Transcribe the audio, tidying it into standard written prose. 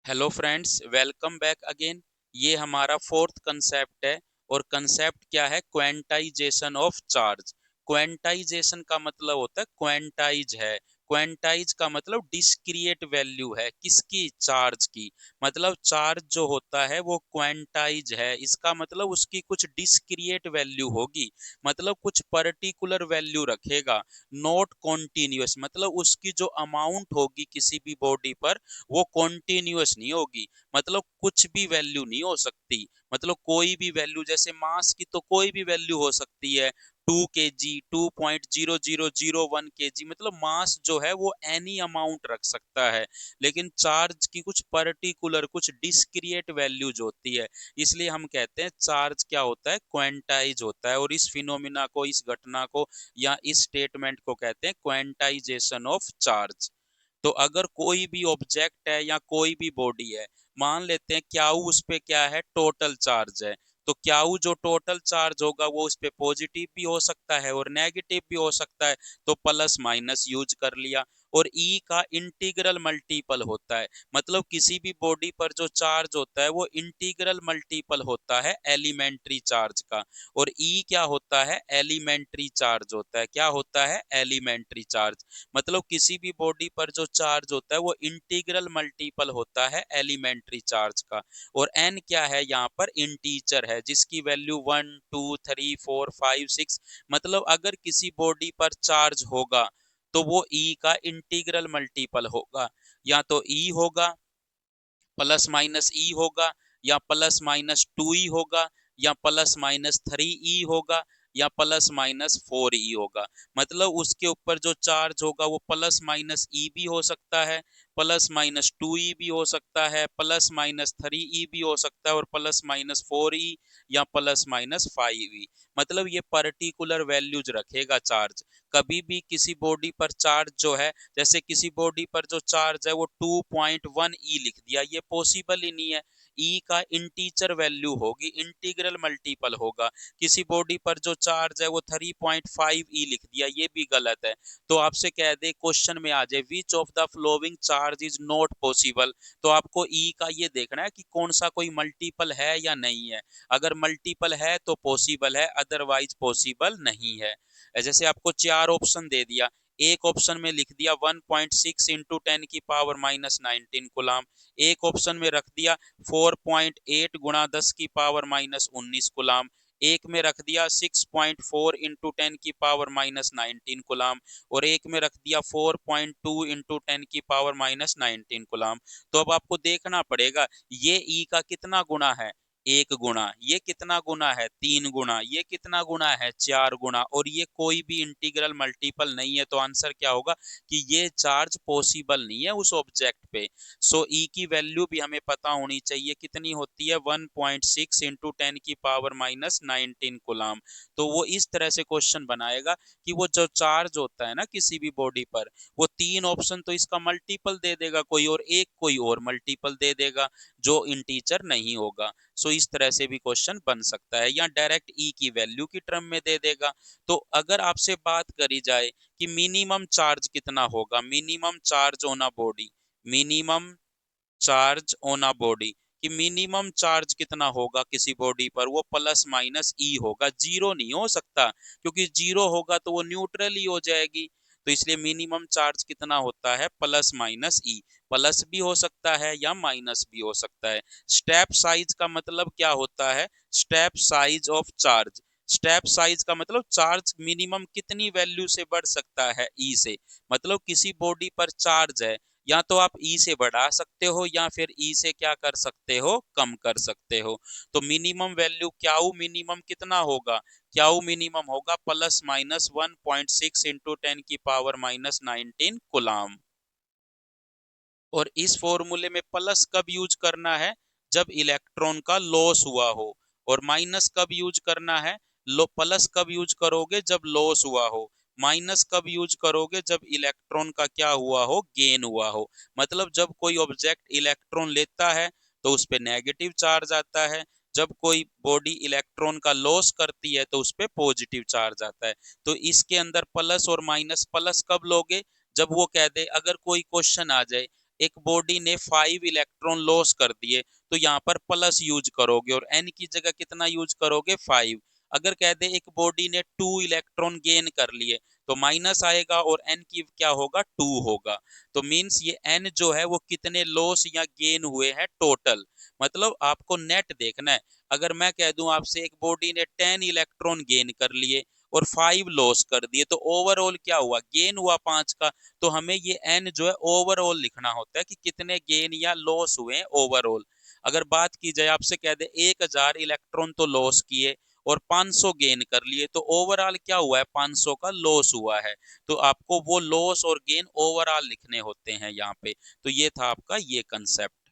Hello friends, welcome back again. ये हमारा fourth concept है और कंसेप्ट क्या है? क्वेंटाइजेशन ऑफ चार्ज। क्वेंटाइजेशन का मतलब होता है क्वेंटाइज है। क्वेंटाइज का मतलब डिस्क्रिएट वैल्यू है, किसकी? चार्ज की। मतलब चार्ज जो होता है वो क्वेंटाइज है, इसका मतलब उसकी कुछ डिस्क्रिएट वैल्यू होगी, मतलब कुछ पर्टिकुलर वैल्यू रखेगा। नॉट कॉन्टिन्यूअस, मतलब उसकी जो अमाउंट होगी किसी भी बॉडी पर वो कॉन्टिन्यूअस नहीं होगी। मतलब कुछ भी वैल्यू नहीं हो सकती, मतलब कोई भी वैल्यू, जैसे मास की तो कोई भी वैल्यू हो सकती है, 2 kg, 2.0001 kg, मतलब मास जो है वो एनी अमाउंट रख सकता है। लेकिन चार्ज की कुछ पर्टिकुलर, कुछ डिस्क्रिएट वैल्यूज होती है। इसलिए हम कहते हैं चार्ज क्या होता है? क्वेंटाइज होता है। और इस फिनोमिना को, इस घटना को या इस स्टेटमेंट को कहते हैं क्वेंटाइजेशन ऑफ चार्ज। तो अगर कोई भी ऑब्जेक्ट है या कोई भी बॉडी है, मान लेते हैं क्याऊ, उस पे क्या है? टोटल चार्ज है। तो क्याऊ जो टोटल चार्ज होगा वो उस पे पॉजिटिव भी हो सकता है और नेगेटिव भी हो सकता है, तो प्लस माइनस यूज कर लिया। और ई का इंटीग्रल मल्टीपल होता है, मतलब किसी भी बॉडी पर जो चार्ज होता है वो इंटीग्रल मल्टीपल होता है एलिमेंट्री चार्ज का। और ई क्या होता है? एलिमेंट्री चार्ज होता है। क्या होता है? Elementary charge. मतलब किसी भी बॉडी पर जो चार्ज होता है वो इंटीग्रल मल्टीपल होता है एलिमेंट्री चार्ज का। और एन क्या है? यहाँ पर इंटीजर है जिसकी वैल्यू 1 2 3 4 5 6। मतलब अगर किसी बॉडी पर चार्ज होगा तो वो ई का इंटीग्रल मल्टीपल होगा। या तो ई होगा, प्लस माइनस ई होगा, या प्लस माइनस 2 ई होगा, या प्लस माइनस 3 ई होगा, या प्लस माइनस 4 ई होगा। मतलब उसके ऊपर जो चार्ज होगा वो प्लस माइनस ई भी हो सकता है, प्लस माइनस 2 ई भी हो सकता है, प्लस माइनस 3 ई भी हो सकता है, और प्लस माइनस 4 ई या प्लस माइनस 5 ई। मतलब ये पर्टिकुलर वैल्यूज रखेगा चार्ज। कभी भी किसी बॉडी पर चार्ज जो है, जैसे किसी बॉडी पर जो चार्ज है वो 2.1 ई लिख दिया, ये पॉसिबल ही नहीं है। ई का इंटीजर वैल्यू होगी, इंटीग्रल मल्टीपल होगा। किसी बॉडी पर जो चार्ज है वो 3.5 ई लिख दिया, ये भी गलत है। तो आपसे कह दे, क्वेश्चन में आ जाए which of the flowing charge is not possible, तो आपको ई का ये देखना है कि कौन सा कोई मल्टीपल है या नहीं है। अगर मल्टीपल है तो पॉसिबल है, अदरवाइज पॉसिबल नहीं है। जैसे आपको चार ऑप्शन दे दिया, एक ऑप्शन में लिख दिया 1.6 इंटू 10 की पावर -19 गुलाम, एक ऑप्शन में रख दिया 4.8 गुणा 10 की पावर -19 गुलाम, एक में रख दिया 6.4 इंटू 10 की पावर -19 गुलाम, और एक में रख दिया 4.2 इंटू 10 की पावर -19 गुलाम। तो अब आपको देखना पड़ेगा ये ई का कितना गुना है? एक गुना। ये कितना गुना है? 3 गुना। ये कितना गुना है? 4 गुना। और ये कोई भी इंटीग्रल मल्टीपल नहीं है, तो आंसर क्या होगा कि ये चार्ज पॉसिबल नहीं है उस ऑब्जेक्ट पे। सो ई की वैल्यू भी हमें पता होनी चाहिए, कितनी होती है? 1.6 इंटू 10 की पावर -19 गुलाम। तो वो इस तरह से क्वेश्चन बनाएगा कि वो जो चार्ज होता है ना किसी भी बॉडी पर, वो तीन ऑप्शन तो इसका मल्टीपल दे देगा कोई, और एक कोई और मल्टीपल दे देगा जो इंटीजर नहीं होगा। सो इस तरह से भी क्वेश्चन बन सकता है, या डायरेक्ट ई की वैल्यू की टर्म में दे देगा। तो अगर आपसे बात करी जाए कि मिनिमम चार्ज कितना होगा, minimum charge on a body, minimum charge on a body, कि मिनिमम चार्ज कितना होगा किसी बॉडी पर, वो प्लस माइनस ई होगा, जीरो नहीं हो सकता, क्योंकि जीरो होगा तो वो न्यूट्रल ही हो जाएगी। तो इसलिए मिनिमम चार्ज कितना होता है? प्लस माइनस ई। प्लस भी हो सकता है या माइनस भी हो सकता है। स्टेप साइज का मतलब क्या होता है? Step size of charge. Step size का मतलब चार्ज मिनिमम कितनी वैल्यू से बढ़ सकता है? ई से। मतलब किसी बॉडी पर चार्ज है, या तो आप ई से बढ़ा सकते हो या फिर ई से क्या कर सकते हो? कम कर सकते हो। तो मिनिमम वैल्यू क्याऊ मिनिमम कितना होगा? क्याऊ मिनिमम होगा +/-1.6 इंटू 10 की पावर -19 कुलाम। और इस फॉर्मूले में प्लस कब यूज करना है? जब इलेक्ट्रॉन का लॉस हुआ हो। और माइनस कब यूज करना है? लो प्लस कब यूज करोगे? जब लॉस हुआ हो। माइनस कब यूज करोगे? जब इलेक्ट्रॉन का क्या हुआ हो? गेन हुआ हो। मतलब जब कोई ऑब्जेक्ट इलेक्ट्रॉन लेता है तो उस पे नेगेटिव चार्ज आता है, जब कोई बॉडी इलेक्ट्रॉन का लॉस करती है तो उस पे पॉजिटिव चार्ज आता है। तो इसके अंदर प्लस और माइनस, प्लस कब लोगे? जब वो कह दे, अगर कोई क्वेश्चन आ जाए, एक बॉडी ने 5 इलेक्ट्रॉन लॉस कर दिए, तो यहाँ पर प्लस यूज करोगे और n की जगह कितना यूज करोगे 5। अगर कह दे एक बॉडी ने 2 इलेक्ट्रॉन गेन कर लिए, तो माइनस आएगा और n की क्या होगा 2 होगा। तो मींस ये n जो है वो कितने लॉस या गेन हुए हैं टोटल, मतलब आपको नेट देखना है। अगर मैं कह दूं आपसे एक बॉडी ने 10 इलेक्ट्रॉन गेन कर लिए और 5 लॉस कर दिए, तो ओवरऑल क्या हुआ, गेन हुआ 5 का। तो हमें ये n जो है ओवरऑल लिखना होता है कि कितने गेन या लॉस हुए ओवरऑल। अगर बात की जाए आपसे कह दे 1000 इलेक्ट्रॉन तो लॉस किए और 500 गेन कर लिए, तो ओवरऑल क्या हुआ है 500 का लॉस हुआ है। तो आपको वो लॉस और गेन ओवरऑल लिखने होते हैं यहाँ पे। तो ये था आपका ये कंसेप्ट।